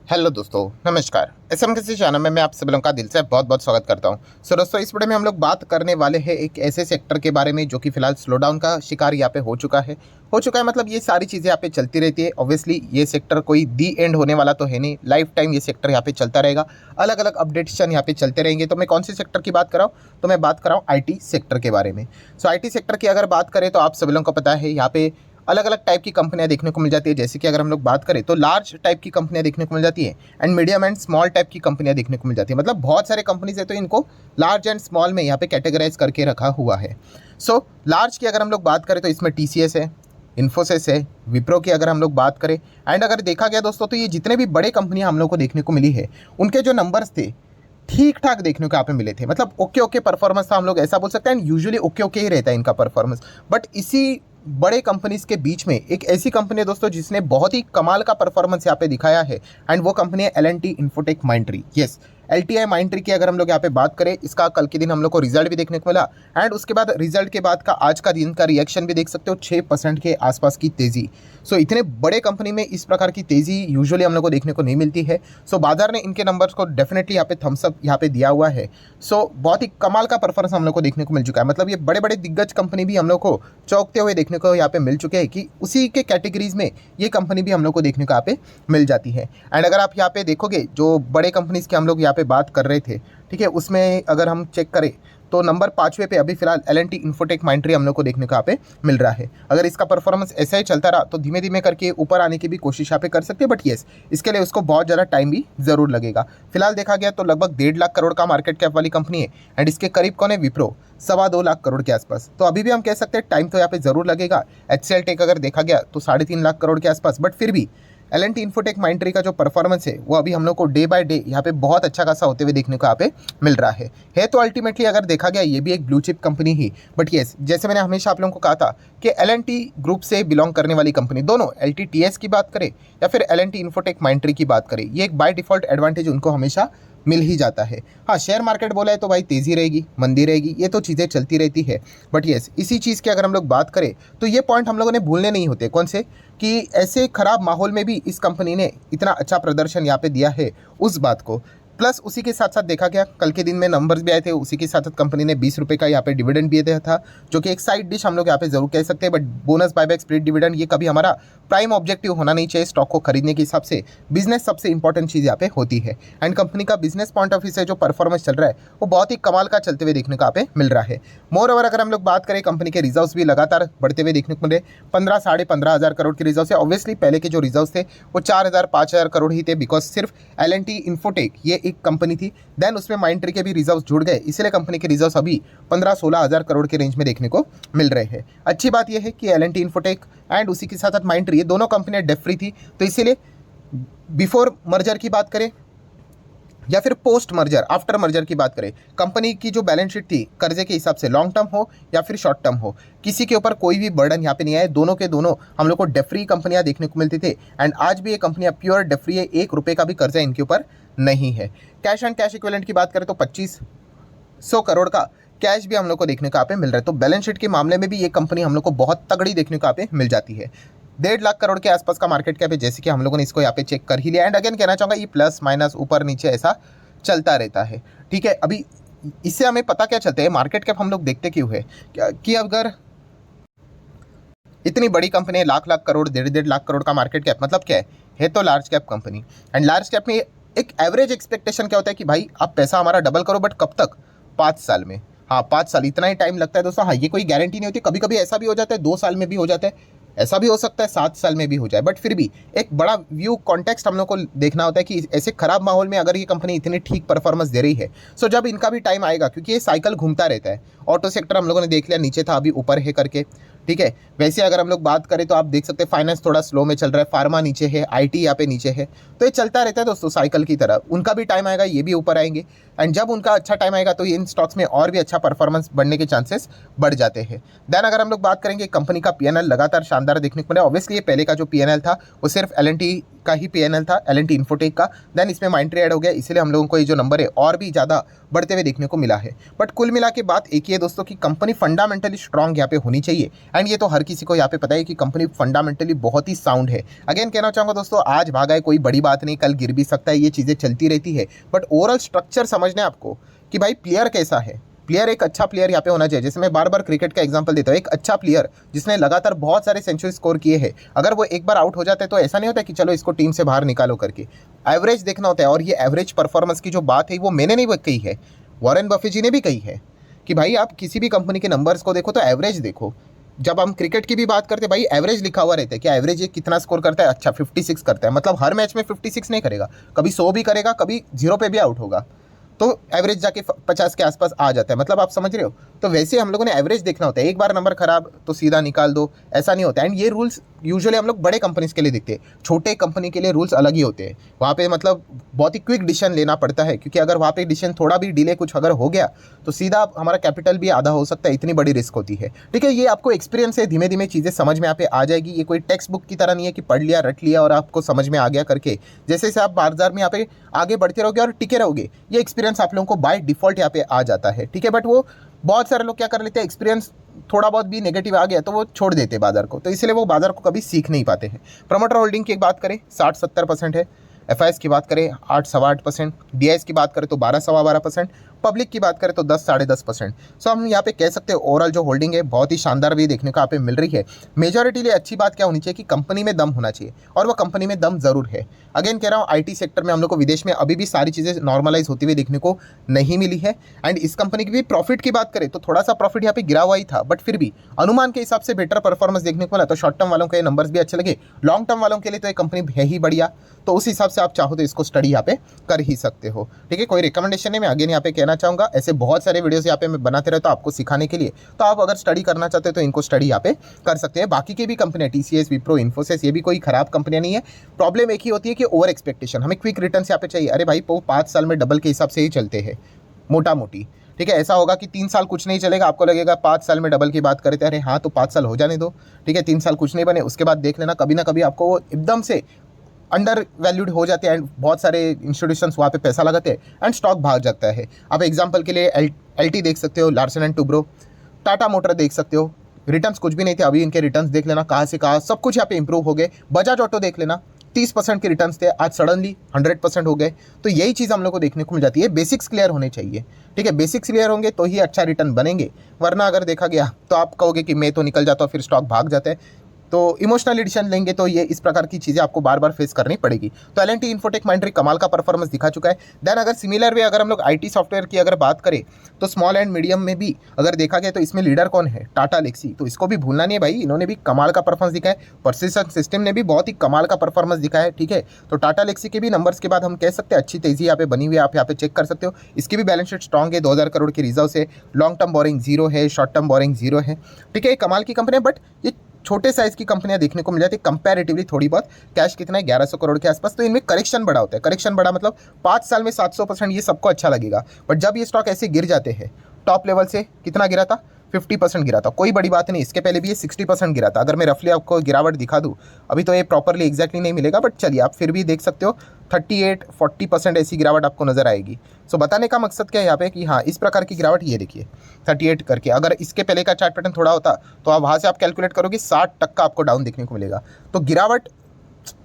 Hello दोस्तों, नमस्कार। SM किसी चैनल में मैं आप सभी लोगों का दिल से बहुत बहुत स्वागत करता हूं। दोस्तों, इस वीडियो में हम लोग बात करने वाले हैं एक ऐसे सेक्टर के बारे में जो कि फिलहाल स्लो डाउन का शिकार यहाँ पे हो चुका है। मतलब ये सारी चीज़ें यहाँ पे चलती रहती है। ऑब्वियसली ये सेक्टर कोई दी एंड होने वाला तो है नहीं, लाइफ टाइम ये सेक्टर यहाँ पे चलता रहेगा। अलग अलग अपडेटेशन यहाँ पे चलते रहेंगे। तो मैं कौन से सेक्टर की बात कर रहा हूँ? तो मैं बात कर रहा हूँ IT सेक्टर के बारे में। IT सेक्टर की अगर बात करें तो आप सभी लोगों को पता है यहाँ पे अलग अलग टाइप की कंपनियां देखने को मिल जाती है। जैसे कि अगर हम लोग बात करें तो लार्ज टाइप की कंपनियां देखने को मिल जाती है and medium and small type की कंपनियां देखने को मिल जाती है। मतलब बहुत सारे कंपनीज है तो इनको लार्ज एंड स्मॉल में यहाँ पे कैटेगराइज करके रखा हुआ है। लार्ज की अगर हम लोग बात करें तो इसमें TCS है, इन्फोसिस है, विप्रो की अगर हम लोग बात करें। एंड अगर देखा गया दोस्तों तो ये जितने भी बड़े कंपनियां हम लोग को देखने को मिली है उनके जो नंबर्स थे ठीक ठाक देखने को यहाँ पे मिले थे। मतलब ओके ओके परफॉर्मेंस था, हम लोग ऐसा बोल सकते हैं। एंड यूजुअली ओके ओके ही रहता है इनका परफॉर्मेंस। बट इसी बड़े कंपनीज के बीच में एक ऐसी कंपनी है दोस्तों जिसने बहुत ही कमाल का परफॉर्मेंस यहाँ पे दिखाया है एंड वो कंपनी है L&T infotech Mindtree. Yes, LTI Mindtree की अगर हम लोग यहाँ पे बात करें, इसका कल के दिन हम लोग को रिजल्ट भी देखने को मिला एंड उसके बाद रिजल्ट के बाद का आज का दिन का रिएक्शन भी देख सकते हो, 6% के आसपास की तेजी। इतने बड़े कंपनी में इस प्रकार की तेजी यूजुअली हम लोग को देखने को नहीं मिलती है। बाजार ने इनके नंबर्स को डेफिनेटली यहाँ पे थम्स अप यहाँ पे दिया हुआ है। बहुत ही कमाल का परफॉर्मेंस हम लोग को देखने को मिल चुका है। मतलब ये बड़े बड़े दिग्गज कंपनी भी हम लोग को चौंकते हुए देखने को यहाँ पे मिल चुके हैं कि उसी के कैटेगरीज में ये कंपनी भी हम लोग को देखने को यहाँ पे मिल जाती है। एंड अगर आप यहाँ पे देखोगे जो बड़े कंपनीज की हम लोग यहाँ पे बात कर रहे थे, ठीक है, उसमें अगर हम चेक करें तो नंबर 5वें पे अभी फिलहाल L&T इन्फोटेक माइंडट्री हम लोग को देखने को यहाँ पे मिल रहा है। अगर इसका परफॉर्मेंस ऐसा ही चलता रहा तो धीमे धीमे करके ऊपर आने की भी कोशिश यहाँ पे कर सकते हैं। बट येस, इसके लिए उसको बहुत ज़्यादा टाइम भी ज़रूर लगेगा। फिलहाल देखा गया तो लगभग 1.5 लाख करोड़ का मार्केट कैप वाली कंपनी है एंड इसके करीब कौन है? विप्रो, 2.25 लाख करोड़ के आसपास। तो अभी भी हम कह सकते हैं टाइम तो यहाँ पे ज़रूर लगेगा। HCL टेक अगर देखा गया तो 3.5 लाख करोड़ के आसपास। बट फिर भी L&T इन्फोटेक माइंडट्री का जो परफॉर्मेंस है वो अभी हम लोग को डे बाय डे यहाँ पे बहुत अच्छा खासा होते हुए देखने को यहाँ पे मिल रहा है तो अल्टीमेटली अगर देखा गया ये भी एक blue chip company he. But yes, जैसे मैंने हमेशा आप लोगों को कहा था कि L&T ग्रुप से बिलोंग करने वाली कंपनी, दोनों LTTS की बात करें या फिर L&T इन्फोटेक माइंडट्री की बात करें, ये एक बाय डिफॉल्ट एडवांटेज उनको हमेशा मिल ही जाता है। हाँ, शेयर मार्केट बोला है तो भाई तेज़ी रहेगी, मंदी रहेगी, ये तो चीज़ें चलती रहती है। बट येस, इसी चीज़ की अगर हम लोग बात करें तो ये पॉइंट हम लोगों ने भूलने नहीं होते। कौन से? कि ऐसे खराब माहौल में भी इस कंपनी ने इतना अच्छा प्रदर्शन यहाँ पे दिया है, उस बात को। प्लस उसी के साथ साथ देखा गया कल के दिन में नंबर्स भी आए थे, उसी के साथ साथ कंपनी ने 20 रुपये का यहाँ पे डिविडेंड भी दिया था, जो कि एक साइड डिश हम लोग यहाँ पे जरूर कह सकते हैं। But bonus buyback split dividend ये कभी हमारा प्राइम ऑब्जेक्टिव होना नहीं चाहिए स्टॉक को खरीदने के हिसाब से। बिजनेस सबसे इंपॉर्टेंट चीज़ यहाँ पे होती है एंड कंपनी का बिजनेस पॉइंट ऑफ व्यू से जो परफॉर्मेंस चल रहा है वो बहुत ही कमाल का चलते हुए देखने को यहाँ पे मिल रहा है। मोर ओवर अगर हम लोग बात करें, कंपनी के रिजर्व्स भी लगातार बढ़ते हुए देखने को मिले। 15-15.5 करोड़ के रिजर्व है। ऑब्वियसली पहले के जो रिजर्व थे वो 4,000-5,000 करोड़ ही थे, बिकॉज सिर्फ L&T इन्फोटेक ये एक कंपनी थी। देन उसमें माइंडट्री के भी रिजर्व जुड़ गए, इसलिए कंपनी के रिजर्व अभी 15-16 हज़ार करोड़ के रेंज में देखने को मिल रहे हैं। अच्छी बात यह है कि L&T इन्फोटेक एंड उसी के साथ साथ माइंडट्री ये दोनों कंपनियां डेट फ्री थी, तो इसीलिए बिफोर मर्जर की बात करें या फिर पोस्ट मर्जर, आफ्टर मर्जर की बात करें, कंपनी की जो बैलेंस शीट थी कर्जे के हिसाब से, लॉन्ग टर्म हो या फिर शॉर्ट टर्म हो, किसी के ऊपर कोई भी बर्डन यहाँ पे नहीं आया। दोनों के दोनों हम लोग को डेफ्री कंपनियां देखने को मिलती थे एंड आज भी ये कंपनियां प्योर डेफ्री है। 1 रुपये का भी कर्जा इनके ऊपर नहीं है। कैश एंड कैश इक्विवेलेंट की बात करें तो 2500 करोड़ का कैश भी हम लोग को देखने को यहाँ पे मिल रहा है। तो बैलेंस शीट के मामले में भी ये कंपनी हम लोग को बहुत तगड़ी देखने को यहाँ पे मिल जाती है। 1.5 लाख करोड़ के आसपास का मार्केट कैप है, जैसे कि हम लोगों ने इसको यहाँ पे चेक कर ही लिया। एंड अगेन कहना चाहूँगा ये प्लस माइनस ऊपर नीचे ऐसा चलता रहता है, ठीक है। अभी इससे हमें पता क्या चलता है, मार्केट कैप हम लोग देखते क्यों है कि अगर इतनी बड़ी कंपनी है, लाख लाख करोड़, 1.5 लाख करोड़ का मार्केट कैप, मतलब क्या है तो large cap company. And large cap में एक एवरेज एक्सपेक्टेशन क्या होता है कि भाई आप पैसा हमारा डबल करो, बट कब तक? 5 साल में। हाँ, 5 साल इतना ही टाइम लगता है दोस्तों। हाँ, ये कोई गारंटी नहीं होती, कभी कभी ऐसा भी हो जाता है 2 साल में भी हो जाता है, ऐसा भी हो सकता है 7 साल में भी हो जाए। बट फिर भी एक बड़ा व्यू कॉन्टेक्स्ट हम लोग को देखना होता है कि ऐसे खराब माहौल में अगर ये कंपनी इतनी ठीक परफॉर्मेंस दे रही है, सो जब इनका भी टाइम आएगा, क्योंकि ये साइकिल घूमता रहता है। ऑटो सेक्टर हम लोगों ने देख लिया, नीचे था अभी ऊपर है करके, ठीक है। वैसे अगर हम लोग बात करें तो आप देख सकते हैं फाइनेंस थोड़ा स्लो में चल रहा है, फार्मा नीचे है, IT यहाँ पे नीचे है। तो ये चलता रहता है दोस्तों साइकिल की तरह। उनका भी टाइम आएगा, ये भी ऊपर आएंगे एंड जब उनका अच्छा टाइम आएगा तो इन स्टॉक्स में और भी अच्छा परफॉर्मेंस बढ़ने के चांसेस बढ़ जाते हैं। देन अगर हम लोग बात करेंगे कंपनी का P&L लगातार शानदार देखने को मिला। ऑब्वियसली ये पहले का जो P&L था वो सिर्फ L&T का ही P&L था, L&T इन्फोटेक का, देन इसमें माइंडट्री ऐड हो गया, इसीलिए हम लोगों को ये जो नंबर है और भी ज़्यादा बढ़ते हुए देखने को मिला है। बट कुल मिला के बात एक ही है दोस्तों कि कंपनी फंडामेंटली स्ट्रांग यहाँ पे होनी चाहिए, एंड ये तो हर किसी को यहाँ पे पता है कि कंपनी फंडामेंटली बहुत ही साउंड है। अगेन कहना चाहूँगा दोस्तों, आज भागा है कोई बड़ी बात नहीं, कल गिर भी सकता है, ये चीज़ें चलती रहती है, बट ओवरऑल स्ट्रक्चर समझना है आपको कि भाई प्लेयर कैसा है। प्लेयर एक अच्छा प्लेयर यहाँ पे होना चाहिए। जैसे मैं बार बार क्रिकेट का एग्जांपल देता हूँ, एक अच्छा प्लेयर जिसने लगातार बहुत सारे सेंचुरी स्कोर किए हैं, अगर वो एक बार आउट हो जाता है तो ऐसा नहीं होता कि चलो इसको टीम से बाहर निकालो करके, एवरेज देखना होता है। और ये एवरेज परफॉर्मेंस की जो बात है वो मैंने नहीं कही है, वॉरेन बफेट जी ने भी कही है कि भाई आप किसी भी कंपनी के नंबर्स को देखो तो एवरेज देखो। जब हम क्रिकेट की भी बात करते हैं भाई, एवरेज लिखा हुआ रहता है, क्या एवरेज ये कितना स्कोर करता है, अच्छा 56 करता है, मतलब हर मैच में 56 नहीं करेगा, कभी 100 भी करेगा, कभी 0 पे भी आउट होगा, तो एवरेज जाके 50 के आसपास आ जाता है, मतलब आप समझ रहे हो। तो वैसे हम लोगों ने एवरेज देखना होता है, एक बार नंबर खराब तो सीधा निकाल दो, ऐसा नहीं होता। एंड ये रूल्स यूजुअली हम लोग बड़े कंपनीज के लिए देखते हैं, छोटे कंपनी के लिए रूल्स अलग ही होते हैं। वहाँ पे मतलब बहुत ही क्विक डिसीजन लेना पड़ता है, क्योंकि अगर वहाँ पे डिसीजन थोड़ा भी डिले कुछ अगर हो गया तो सीधा हमारा कैपिटल भी आधा हो सकता है, इतनी बड़ी रिस्क होती है। ठीक है, ये आपको एक्सपीरियंस है, धीमे धीमे चीज़ें समझ में यहाँ पे आ जाएगी। ये कोई टेक्स्ट बुक की तरह नहीं है कि पढ़ लिया रट लिया और आपको समझ में आ गया करके। जैसे जैसे आप बाजार में यहाँ पे आगे बढ़ते रहोगे और टिके रहोगे, ये एक्सपीरियंस आप लोगों को बाय डिफॉल्ट यहाँ पे आ जाता है। ठीक है, बट वो बहुत सारे लोग क्या कर लेते हैं, एक्सपीरियंस थोड़ा बहुत भी नेगेटिव आ गया तो वो छोड़ देते हैं बाजार को, तो इसलिए वो बाजार को कभी सीख नहीं पाते हैं। प्रमोटर होल्डिंग की एक बात करें 60-70% है, FIS की बात करें 8-8.25%, DIS की बात करें तो 12-12.25%, पब्लिक की बात करें तो 10-10.5%। सो हम यहाँ पे कह सकते हैं ओवरऑल जो होल्डिंग है बहुत ही शानदार भी देखने को यहाँ पे मिल रही है। मेजॉरिटी लिए अच्छी बात क्या होनी चाहिए कि कंपनी में दम होना चाहिए, और वो कंपनी में दम जरूर है। अगेन कह रहा हूँ, IT सेक्टर में हम लोग को विदेश में अभी भी सारी चीज़ें नॉर्मलाइज होती हुई देखने को नहीं मिली है। एंड इस कंपनी की भी प्रॉफिट की बात करें तो थोड़ा सा प्रॉफिट यहाँ पे गिरा हुआ ही था, बट फिर भी अनुमान के हिसाब से बेटर परफॉर्मेंस देखने को मिला। तो शॉर्ट टर्म वालों के नंबर्स भी अच्छे लगे, लॉन्ग टर्म वालों के लिए तो ये कंपनी है ही बढ़िया। तो उस हिसाब से आप चाहो तो इसको स्टडी यहाँ पे कर ही सकते हो। ठीक है, कोई रिकमेंडेशन नहीं, मैं अगेन यहाँ पे कहना चाहूँगा, ऐसे बहुत सारे वीडियोस यहाँ पे मैं बनाते रहता हूँ आपको सिखाने के लिए। तो आप अगर स्टडी करना चाहते हो तो इनको स्टडी यहाँ पे कर सकते हैं। बाकी की भी कंपनियां TCS, विप्रो, इन्फोसिस, ये भी कोई खराब कंपनियां नहीं है। प्रॉब्लम एक ही होती है कि ओवर एक्सपेक्टेशन, हमें क्विक रिटर्न यहाँ पे चाहिए। अरे भाई वो 5 साल में डबल के हिसाब से ही चलते हैं मोटा मोटी। ठीक है, ऐसा होगा कि 3 साल कुछ नहीं चलेगा, आपको लगेगा 5 साल में डबल की बात करते हैं, अरे हाँ तो 5 साल हो जाने दो। ठीक है, 3 साल कुछ नहीं बने, उसके बाद देख लेना कभी ना कभी आपको वो एकदम से अंडर वैल्यूड हो जाते हैं, एंड बहुत सारे इंस्टीट्यूशंस वहाँ पे पैसा लगाते हैं एंड स्टॉक भाग जाता है। आप एग्जांपल के लिए LT देख सकते हो, Larsen and Toubro, Tata motor देख सकते हो, रिटर्न्स कुछ भी नहीं थे, अभी इनके रिटर्न्स देख लेना कहाँ से कहाँ सब कुछ यहाँ पे इंप्रूव हो गए। बजाज ऑटो देख लेना, 30% के रिटर्न्स थे, आज सडनली 100% हो गए। तो यही चीज़ हम लोग को देखने को मिल जाती है। बेसिक्स क्लियर होने चाहिए। ठीक है, बेसिक्स क्लियर होंगे तो ही अच्छा रिटर्न बनेंगे, वरना अगर देखा गया तो आप कहोगे कि मैं तो निकल जाता हूँ, फिर स्टॉक भाग जाता है। तो इमोशनल एडिशन लेंगे तो ये इस प्रकार की चीज़ें आपको बार बार फेस करनी पड़ेगी। तो L&T इन्फोटेक माइंडट्री कमाल का परफॉर्मेंस दिखा चुका है। देन अगर सिमिलर वे अगर हम लोग IT सॉफ्टवेयर की अगर बात करें तो स्मॉल एंड मीडियम में भी अगर देखा गया तो इसमें लीडर कौन है, टाटा लेक्सी। तो इसको भी भूलना नहीं है भाई, इन्होंने भी कमाल का परफॉर्मेंस दिखाया है। पर्सिस्टेंट सिस्टम ने भी बहुत ही कमाल का परफॉर्मेंस दिखाया है। ठीक है, तो टाटा लेक्सी के भी नंबर्स के बाद हम कह सकते हैं अच्छी तेजी यहाँ पे बनी हुई है, आप यहाँ पे चेक कर सकते हो। इसकी भी बैलेंस शीट स्ट्रॉन्ग है, 2000 करोड़ की रिजर्व है, लॉन्ग टर्म बोरिंग 0 है, शॉर्ट टर्म बोरिंग 0 है। ठीक है, कमाल की कंपनी है, बट ये छोटे साइज की कंपनियां देखने को मिल जाती है कंपैरेटिवली थोड़ी बहुत। कैश कितना है, 1100 करोड़ के आसपास। तो इनमें करेक्शन बड़ा होता है, करेक्शन बड़ा मतलब 5 साल में 700%, ये सबको अच्छा लगेगा। बट जब ये स्टॉक ऐसे गिर जाते हैं, टॉप लेवल से कितना गिरा था, 50% गिरा था, कोई बड़ी बात नहीं। इसके पहले भी ये 60% गिरा था। अगर मैं रफली आपको गिरावट दिखा दूँ, अभी तो ये प्रॉपरली एग्जैक्टली नहीं मिलेगा, बट चलिए आप फिर भी देख सकते हो 38-40% ऐसी गिरावट आपको नजर आएगी। सो बताने का मकसद क्या है यहाँ पे कि हाँ इस प्रकार की गिरावट ये देखिए 38 करके। अगर इसके पहले का चार्ट पैटर्न थोड़ा होता तो आप वहाँ से आप कैलकुलेट करोगे 60% आपको डाउन देखने को मिलेगा। तो गिरावट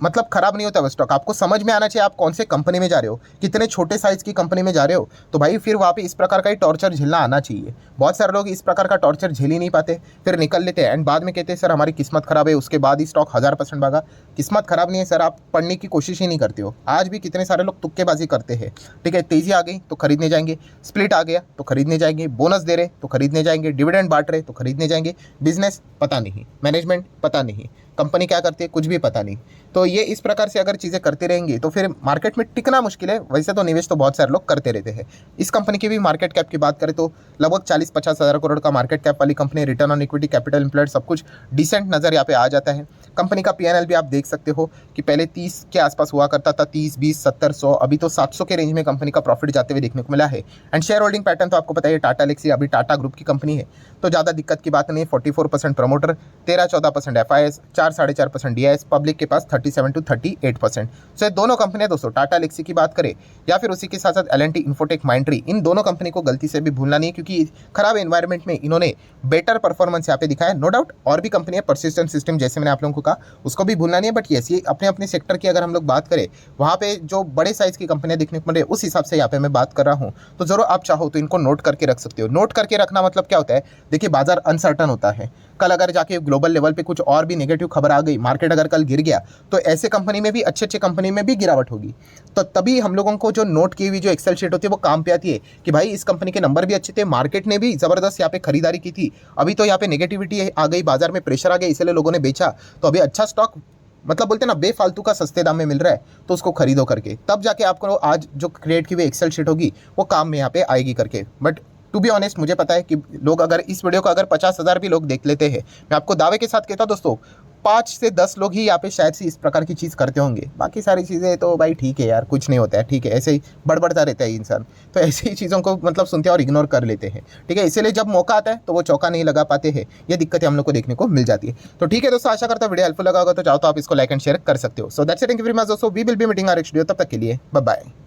मतलब खराब नहीं होता वो स्टॉक। आपको समझ में आना चाहिए आप कौन से कंपनी में जा रहे हो, कितने छोटे साइज की कंपनी में जा रहे हो। तो भाई फिर वहाँ पे इस प्रकार का ही टॉर्चर झेलना आना चाहिए। बहुत सारे लोग इस प्रकार का टॉर्चर झेल ही नहीं पाते, फिर निकल लेते हैं एंड बाद में कहते हैं सर हमारी किस्मत खराब है, उसके बाद ही स्टॉक 1000% भागा। किस्मत खराब नहीं है सर, आप पढ़ने की कोशिश ही नहीं करते हो। आज भी कितने सारे लोग तुक्केबाजी करते हैं। ठीक है, तेजी आ गई तो खरीदने जाएंगे, स्प्लिट आ गया तो खरीदने जाएंगे, बोनस दे रहे तो खरीदने जाएंगे, डिविडेंड बांट रहे तो खरीदने जाएंगे। बिजनेस पता नहीं, मैनेजमेंट पता नहीं, कंपनी क्या करती है कुछ भी पता नहीं। तो ये इस प्रकार से अगर चीज़ें करते रहेंगे तो फिर मार्केट में टिकना मुश्किल है। वैसे तो निवेश तो बहुत सारे लोग करते रहते हैं। इस कंपनी की भी मार्केट कैप की बात करें तो लगभग 40-50 हज़ार करोड़ का मार्केट कैप वाली company, return on equity, capital employed सब कुछ डिसेंट नज़र यहाँ पे आ जाता है। कंपनी का पीएनएल भी आप देख सकते हो कि पहले 30 के आसपास हुआ करता था, 30, 20, 70, 100, अभी तो 700 के रेंज में कंपनी का प्रॉफिट जाते हुए देखने को मिला है। एंड शेयर होल्डिंग पैटर्न तो आपको पता है, टाटा एल्क्सी अभी टाटा ग्रुप की कंपनी है, तो ज़्यादा दिक्कत की बात नहीं। 44% प्रमोटर, 13-14% FIS, 4-4.5% DIS, पब्लिक के पास 37 to 38%। सो ये दोनों कंपनियां दोस्तों, टाटा एल्क्सी की बात करें या फिर उसी के साथ साथ L&T इन्फोटेक माइंडट्री, इन दोनों कंपनी को गलती से भी भूलना नहीं है, क्योंकि खराब एनवायरनमेंट में इन्होंने बेटर परफॉर्मेंस यहाँ पे दिखाया। नो डाउट और भी कंपनी है, परसिस्टेंट सिस्टम जैसे मैंने आप लोगों को कहा, उसको भी भूलना नहीं है। बट येस, ये अपने अपने सेक्टर की अगर हम लोग बात करें, वहाँ पे जो बड़े साइज की कंपनियां देखने को मिल रही है, उस हिसाब से यहाँ पे मैं बात कर रहा हूँ। तो जरूर आप चाहो तो इनको नोट करके रख सकते हो। नोट करके रखना मतलब क्या होता है, देखिए बाजार अनसर्टन होता है, कल अगर जाके ग्लोबल लेवल पे कुछ और भी नेगेटिव खबर आ गई, मार्केट अगर कल गिर गया, तो ऐसे कंपनी में भी, अच्छे अच्छे कंपनी में भी गिरावट होगी। तो तभी हम लोगों को जो नोट की हुई जो एक्सेल शीट होती है वो काम पे आती है कि भाई इस कंपनी के नंबर भी अच्छे थे, मार्केट ने भी जबरदस्त यहाँ पे खरीदारी की थी, अभी तो यहाँ पे नेगेटिविटी आ गई, बाजार में प्रेशर आ गया, इसलिए लोगों ने बेचा, तो अभी अच्छा स्टॉक, मतलब बोलते हैं ना बेफालतू का सस्ते दाम में मिल रहा है, तो उसको खरीदो करके, तब जाके आपको आज जो क्रिएट की हुई एक्सेल शीट होगी वो काम में यहाँ पे आएगी करके। बट टू बी ऑनेस्ट, मुझे पता है कि लोग, अगर इस वीडियो को अगर 50,000 भी लोग देख लेते हैं, मैं आपको दावे के साथ कहता हूं दोस्तों, 5 से 10 लोग ही यहाँ पे शायद से इस प्रकार की चीज़ करते होंगे। बाकी सारी चीज़ें तो भाई ठीक है यार, कुछ नहीं होता है, ठीक है, ऐसे ही बड़बड़ता रहता है इंसान, तो ऐसी ही चीज़ों को मतलब सुनते हैं और इग्नोर कर लेते हैं, ठीक है। इसीलिए जब मौका आता है तो वो चौका नहीं लगा पाते हैं, ये दिक्कतें हम लोग को देखने को मिल जाती है। तो ठीक है दोस्तों, आशा करता हूं वीडियो हेल्पफुल लगा होगा, तो चाहो तो आप इसको लाइक एंड शेयर कर सकते हो। So that's it, thank you very much दोस्तों, we will be meeting our next video, तब तक के लिए बाय बाय।